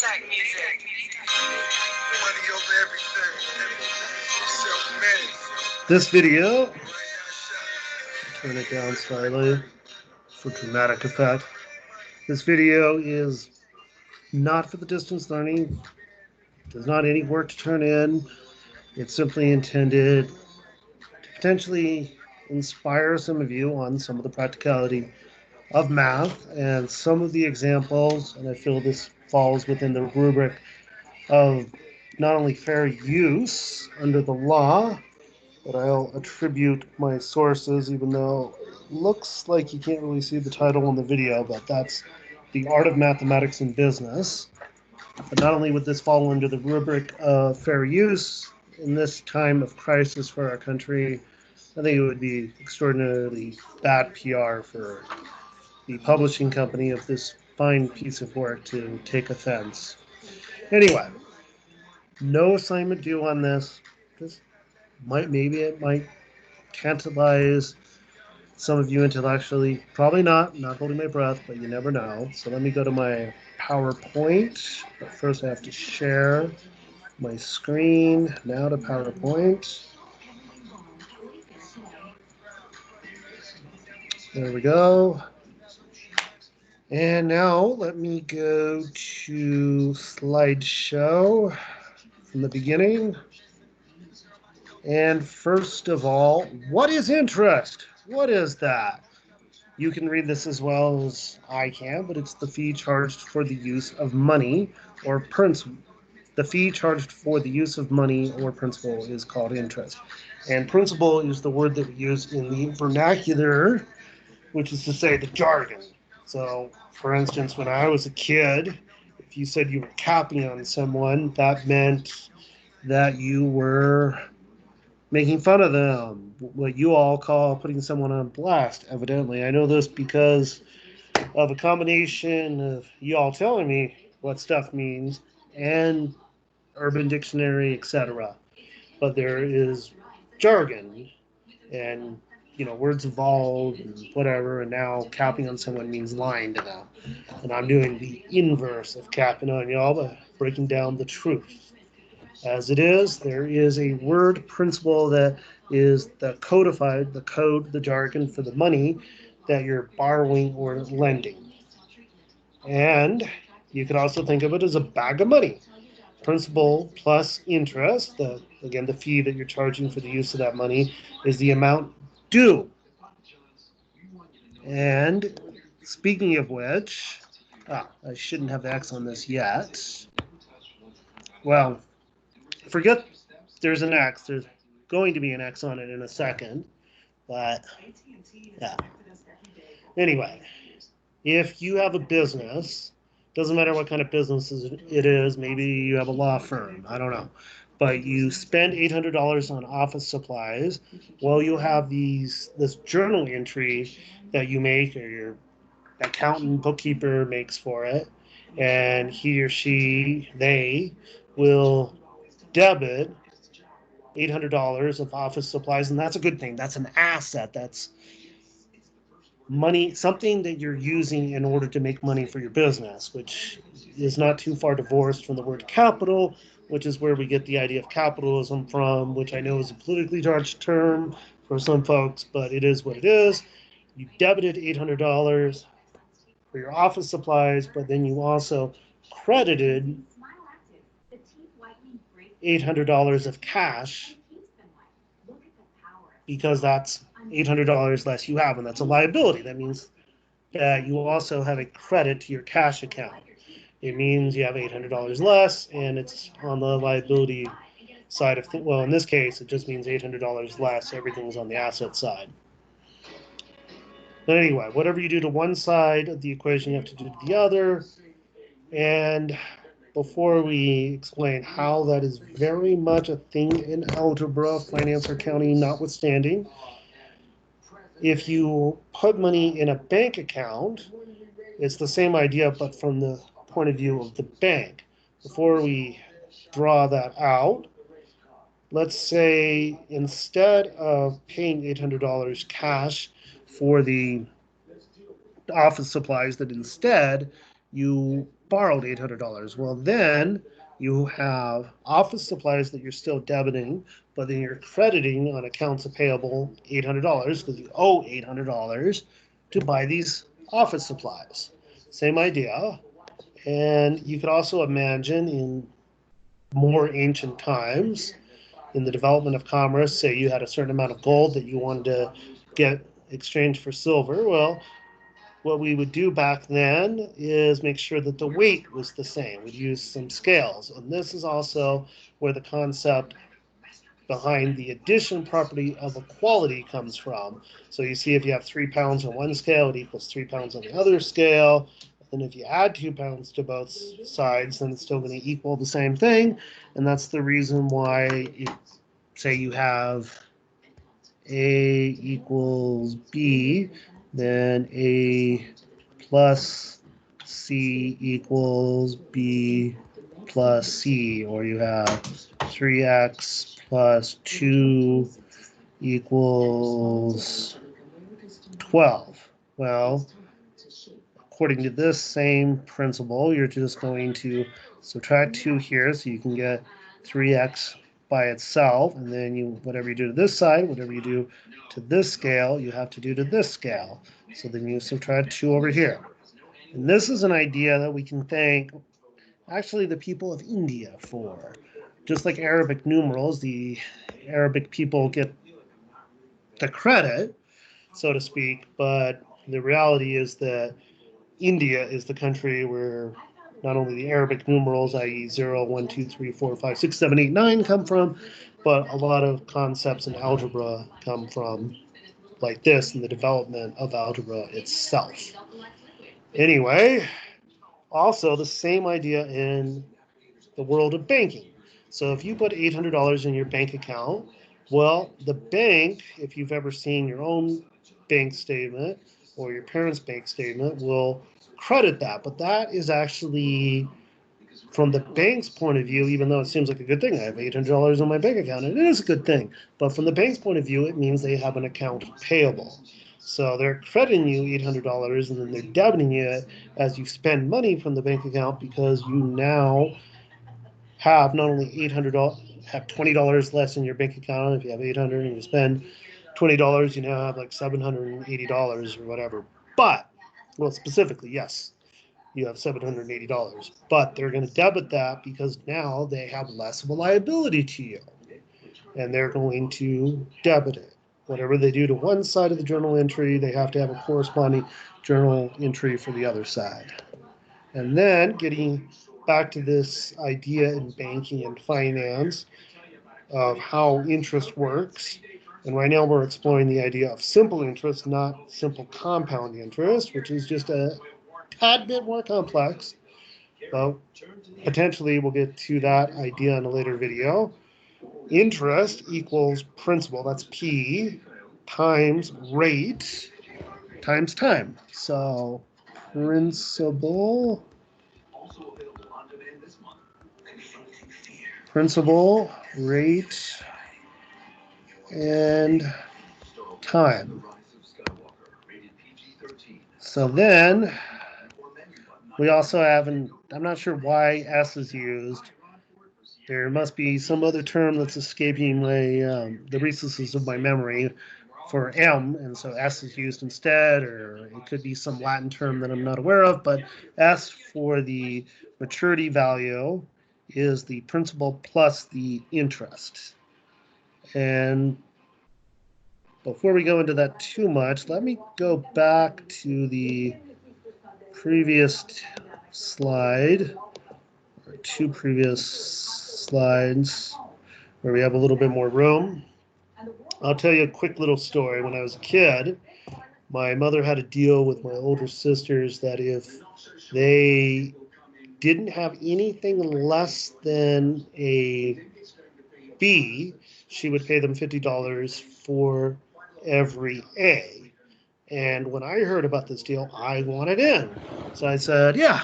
Maybach music. Money over everything. This video, turn it down slightly for dramatic effect. This video is not for the distance learning. There's not any work to turn in. It's simply intended to potentially inspire some of you on some of the practicality of math and some of the examples. And I feel this falls within the rubric of not only fair use under the law, but I'll attribute my sources, even though it looks like you can't really see the title in the video, but that's The Art of Mathematics in Business. But not only would this fall under the rubric of fair use in this time of crisis for our country, I think it would be extraordinarily bad PR for the publishing company of this fine piece of work to take offense. Anyway, no assignment due on this. This maybe it might tantalize some of you intellectually. Probably not. I'm not holding my breath, but you never know. So let me go to my PowerPoint. But first, I have to share my screen. Now to PowerPoint. There we go. And now let me go to slideshow from the beginning. And first of all, what is interest? What is that? You can read this as well as I can, but it's the fee charged for the use of money or principal. The fee charged for the use of money or principal is called interest. And principal is the word that we use in the vernacular, which is to say the jargon. So, for instance, when I was a kid, if you said you were capping on someone, that meant that you were making fun of them, what you all call putting someone on blast, evidently. I know this because of a combination of you all telling me what stuff means and Urban Dictionary, etc. But there is jargon and words evolve and whatever, and now capping on someone means lying to them. And I'm doing the inverse of capping on y'all by breaking down the truth. As it is, there is a word principle that is the codified, the code, the jargon for the money that you're borrowing or lending. And you could also think of it as a bag of money. Principal plus interest, again, the fee that you're charging for the use of that money, is the amount due. And speaking of which, I shouldn't have the X on this yet. Well, forget there's an X. There's going to be an X on it in a second. But, yeah. Anyway, if you have a business, doesn't matter what kind of business it is, maybe you have a law firm, I don't know. But you spend $800 on office supplies, well, you'll have this journal entry that you make or your accountant, bookkeeper makes for it, and he or she, they will debit $800 of office supplies, and that's a good thing. That's an asset. That's money, something that you're using in order to make money for your business, which is not too far divorced from the word capital, which is where we get the idea of capitalism from, which I know is a politically charged term for some folks, but it is what it is. You debited $800 for your office supplies, but then you also credited $800 of cash because that's $800 less you have, and that's a liability. That means that you also have a credit to your cash account. It means you have $800 less, and it's on the liability side of things. Well, in this case, it just means $800 less. Everything's on the asset side. But anyway, whatever you do to one side of the equation, you have to do to the other. And before we explain how that is very much a thing in algebra, finance, or accounting notwithstanding, if you put money in a bank account, it's the same idea, but from the point of view of the bank. Before we draw that out, let's say instead of paying $800 cash for the office supplies, that instead you borrowed $800. Well, then you have office supplies that you're still debiting, but then you're crediting on accounts payable $800 because you owe $800 to buy these office supplies. Same idea. And you could also imagine in more ancient times, in the development of commerce, say you had a certain amount of gold that you wanted to get exchanged for silver. Well, what we would do back then is make sure that the weight was the same. We'd use some scales. And this is also where the concept behind the addition property of equality comes from. So you see if you have 3 pounds on one scale, it equals 3 pounds on the other scale. And if you add 2 pounds to both sides, then it's still going to equal the same thing. And that's the reason why, say you have A equals B, then A plus C equals B plus C, or you have 3x plus 2 equals 12. Well, according to this same principle, you're just going to subtract 2 here, so you can get 3x by itself, and then you whatever you do to this side, whatever you do to this scale, you have to do to this scale. So then you subtract 2 over here. And this is an idea that we can thank actually the people of India for. Just like Arabic numerals, the Arabic people get the credit, so to speak, but the reality is that India is the country where not only the Arabic numerals, i.e. 0, 1, 2, 3, 4, 5, 6, 7, 8, 9 come from, but a lot of concepts in algebra come from like this and the development of algebra itself. Anyway, also the same idea in the world of banking. So if you put $800 in your bank account, well, the bank, if you've ever seen your own bank statement or your parents' bank statement, will credit that. But that is actually, from the bank's point of view, even though it seems like a good thing, I have $800 in my bank account, and it is a good thing. But from the bank's point of view, it means they have an account payable. So they're crediting you $800 and then they're debiting you as you spend money from the bank account, because you now have not only $800, have $20 less in your bank account. If you have 800 and you spend $20, you now have like $780 or whatever. But, well, specifically, yes, you have $780, but they're going to debit that because now they have less of a liability to you, and they're going to debit it. Whatever they do to one side of the journal entry, they have to have a corresponding journal entry for the other side. And then getting back to this idea in banking and finance of how interest works. And right now we're exploring the idea of simple interest, not simple compound interest, which is just a tad bit more complex. But potentially we'll get to that idea in a later video. Interest equals principal, that's P, times rate, times time. So principal rate, and time. So then we also have, and I'm not sure why S is used. There must be some other term that's escaping the recesses of my memory for M, and so S is used instead, or it could be some Latin term that I'm not aware of, but S for the maturity value is the principal plus the interest. And before we go into that too much, let me go back to the previous slide, or 2 previous slides, where we have a little bit more room. I'll tell you a quick little story. When I was a kid, my mother had a deal with my older sisters that if they didn't have anything less than a B, she would pay them $50 for every A. And when I heard about this deal, I wanted in. So I said, yeah,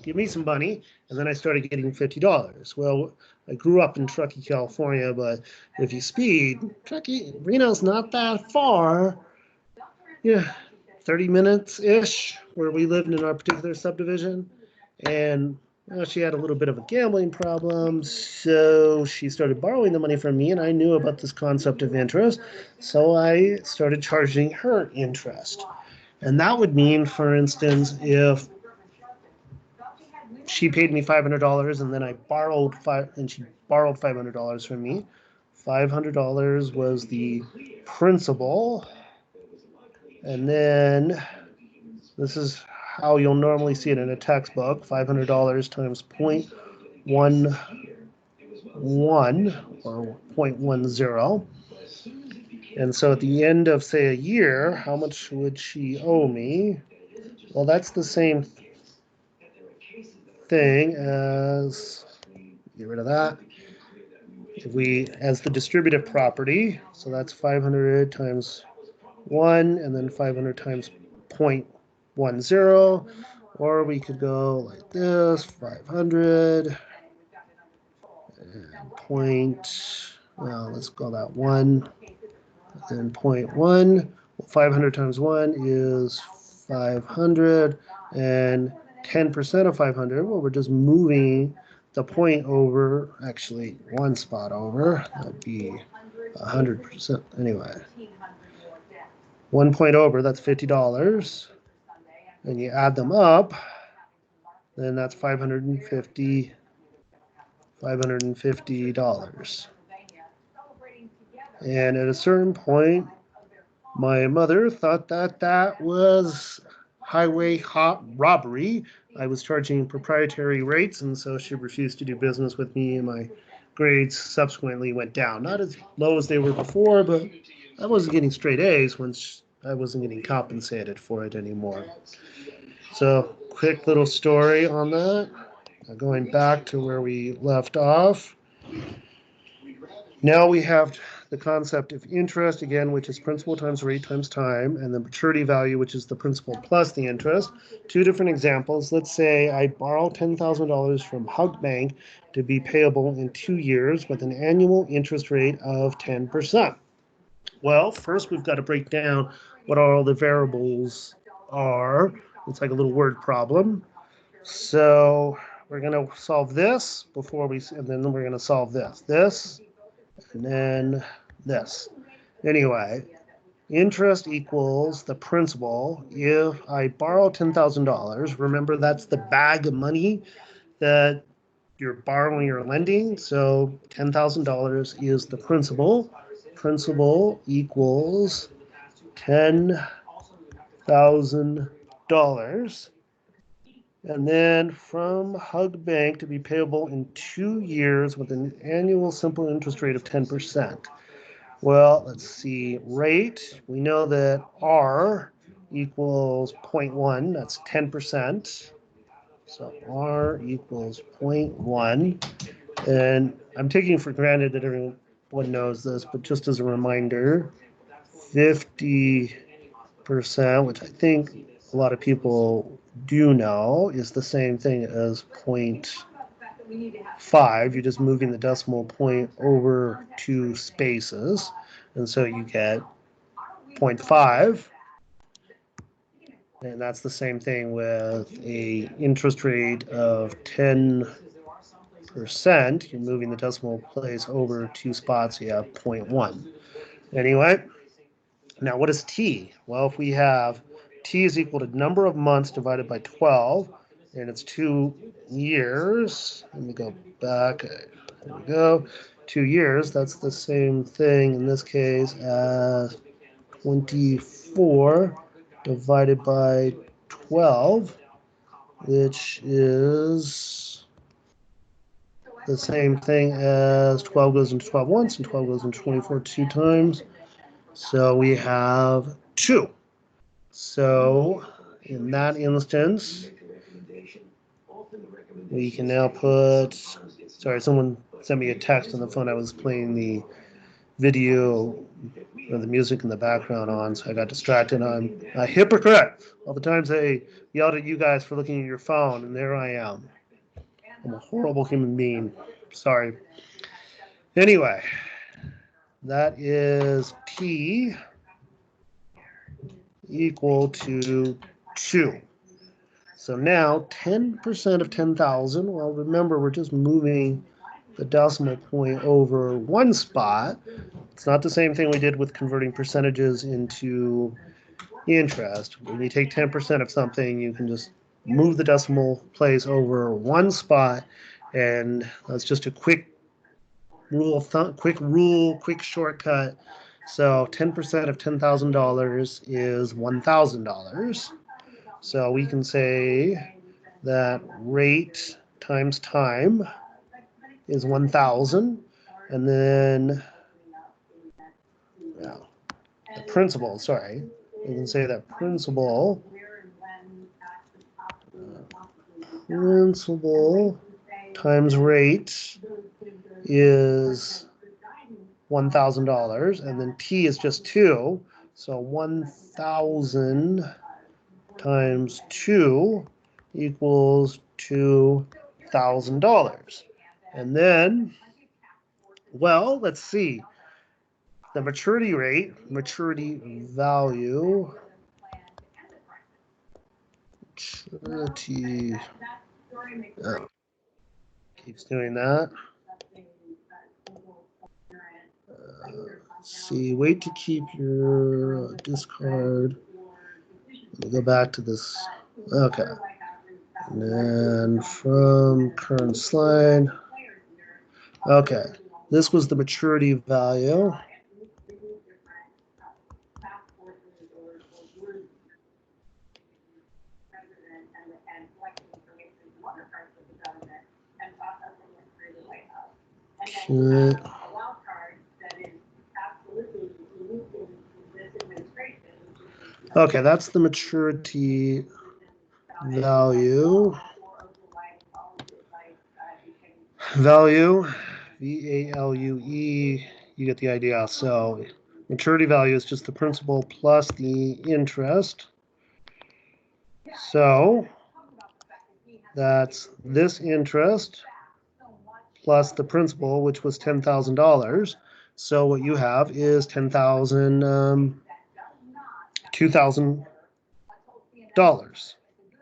give me some money. And then I started getting $50. Well, I grew up in Truckee, California, but if you speed, Reno's not that far. Yeah, 30 minutes-ish where we lived in our particular subdivision. And she had a little bit of a gambling problem, so she started borrowing the money from me, and I knew about this concept of interest, so I started charging her interest. And that would mean, for instance, if she paid me $500 and then I borrowed and she borrowed $500 from me, $500 was the principal, and then this is how you'll normally see it in a textbook: $500 times 0.11 or 0.10. And so at the end of, say, a year, how much would she owe me? Well, that's the same thing as, get rid of that. If we, as the distributive property, so that's 500 times 1, and then 500 times 0.10, or we could go like this: 500 and well, let's go that 1, and 0.1. Well, 500 times 1 is 500, and 10% of 500, well, we're just moving the point over, actually one spot over. That'd be 100%. Anyway, 1 point over, that's $50. And you add them up, then that's $550. And at a certain point, my mother thought that that was highway robbery. I was charging proprietary rates, and so she refused to do business with me, and my grades subsequently went down. Not as low as they were before, but I wasn't getting straight A's once I wasn't getting compensated for it anymore. So, quick little story on that. Going back to where we left off. Now we have the concept of interest, again, which is principal times rate times time, and the maturity value, which is the principal plus the interest. Two different examples. Let's say I borrow $10,000 from Hug Bank to be payable in 2 years with an annual interest rate of 10%. Well, first we've got to break down what all the variables are. It's like a little word problem. So we're going to solve this and then we're going to solve this, and then this. Anyway, interest equals the principal. If I borrow $10,000, remember that's the bag of money that you're borrowing or lending. So $10,000 is the principal. Principal equals $10,000. And then from Hug Bank to be payable in 2 years with an annual simple interest rate of 10%. Well, let's see, rate, we know that R equals 0.1, that's 10%. So R equals 0.1. And I'm taking for granted that everyone knows this, but just as a reminder, 50%, which I think a lot of people do know, is the same thing as 0.5. You're just moving the decimal point over 2 spaces, and so you get 0.5. And that's the same thing with a interest rate of 10%. You're moving the decimal place over 2 spots, you have 0.1. Anyway, now what is T? Well, if we have T is equal to number of months divided by 12, and it's 2 years. Let me go back. There we go. 2 years. That's the same thing in this case as 24 divided by 12, which is the same thing as 12 goes into 12 once, and 12 goes into 24 2 times. So we have 2. So in that instance, we can now put, sorry, someone sent me a text on the phone. I was playing the video or the music in the background on, so I got distracted. I'm a hypocrite. All the times I yelled at you guys for looking at your phone, and there I am. I'm a horrible human being. Sorry. Anyway, that is T equal to 2. So now 10% of 10,000, well, remember, we're just moving the decimal point over one spot. It's not the same thing we did with converting percentages into interest. When you take 10% of something, you can just move the decimal place over one spot, and that's just a quick quick shortcut. So 10% of $10,000 is $1,000. So we can say that rate times time is 1,000, and then the principal, sorry, we can say that principal times rate is $1,000, and then T is just 2, so 1,000 times 2 equals $2,000. And then, well, let's see. The maturity value, keeps doing that. See, wait to keep your discard. Let me go back to this. Okay. And then from current slide. Okay. This was the maturity value. Okay. Okay, that's the maturity value. Value, V-A-L-U-E, you get the idea. So maturity value is just the principal plus the interest. So that's this interest plus the principal, which was $10,000. So what you have is $2,000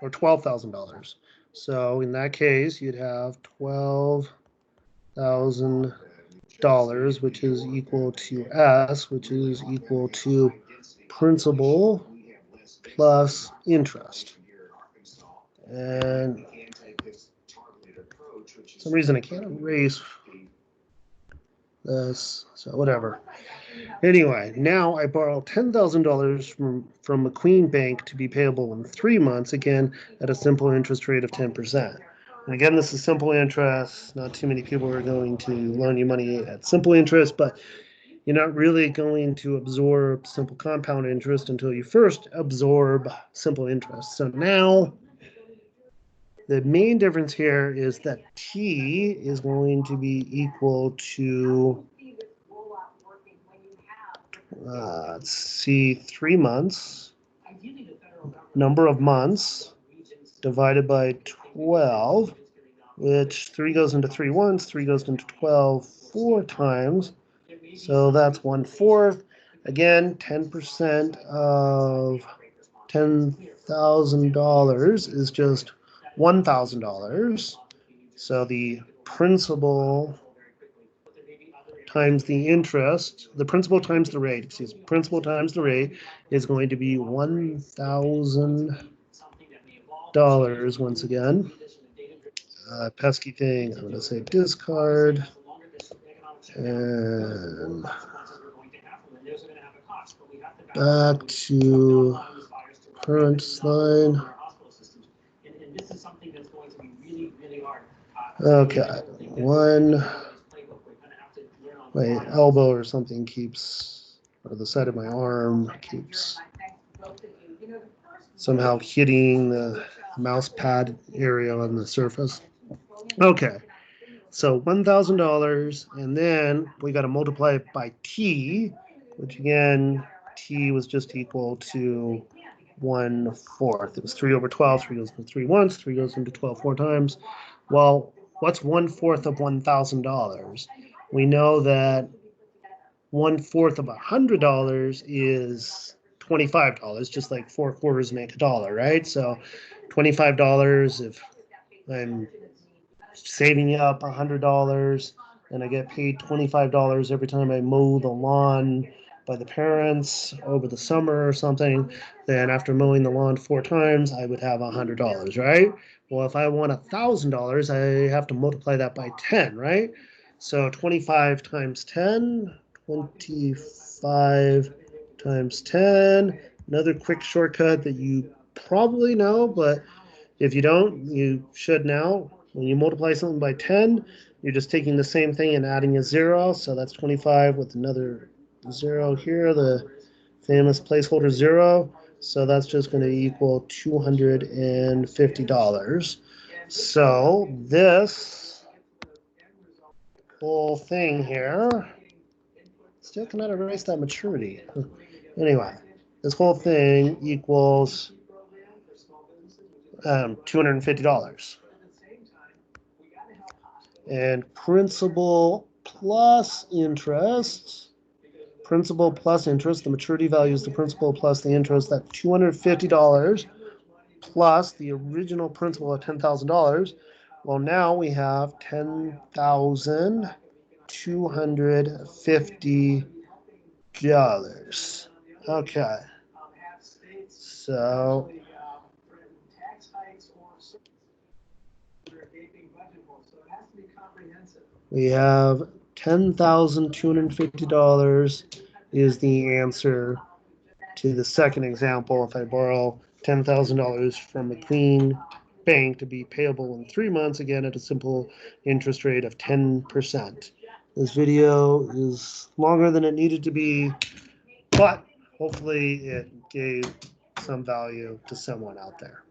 or $12,000. So in that case, you'd have $12,000, which is equal to S, which is equal to principal plus interest. And for some reason I can't erase this, so whatever. Anyway, now I borrow $10,000 from McQueen Bank to be payable in 3 months, again at a simple interest rate of 10%. And again, this is simple interest. Not too many people are going to loan you money at simple interest, but you're not really going to absorb simple compound interest until you first absorb simple interest. So now the main difference here is that T is going to be equal to, let's see, 3 months, number of months divided by 12, which 3 goes into 3 once, 3 goes into 12 4 times. So that's 1/4. Again, 10% of $10,000 is just $1,000. So the principal times the interest, the principal times the rate, principal times the rate is going to be $1,000 once again. Pesky thing, I'm going to say discard. And back to current slide. Okay, my elbow or something keeps, or the side of my arm keeps somehow hitting the mouse pad area on the surface. Okay, so $1,000, and then we got to multiply it by T, which again, T was just equal to 1/4. It was 3 over 12. 3 goes into 3 once. 3 goes into 12 4 times. Well, what's 1/4 of $1,000? We know that 1/4 of $100 is $25, just like 4 quarters make a dollar, right? So $25, if I'm saving up $100 and I get paid $25 every time I mow the lawn by the parents over the summer or something, then after mowing the lawn 4 times, I would have $100, right? Well, if I want $1,000, I have to multiply that by 10, right? So 25 times 10, 25 times 10. Another quick shortcut that you probably know, but if you don't, you should now. When you multiply something by 10, you're just taking the same thing and adding a 0. So that's 25 with another 0 here, the famous placeholder 0. So that's just going to equal $250. So this whole thing here still cannot erase that maturity. Anyway, this whole thing equals $250. And principal plus interest, the maturity value is the principal plus the interest, that $250 plus the original principal of $10,000. Well, now we have $10,250. Okay. So we have $10,250 is the answer to the second example. If I borrow $10,000 from McLean Bank to be payable in 3 months, again at a simple interest rate of 10%. This video is longer than it needed to be, but hopefully it gave some value to someone out there.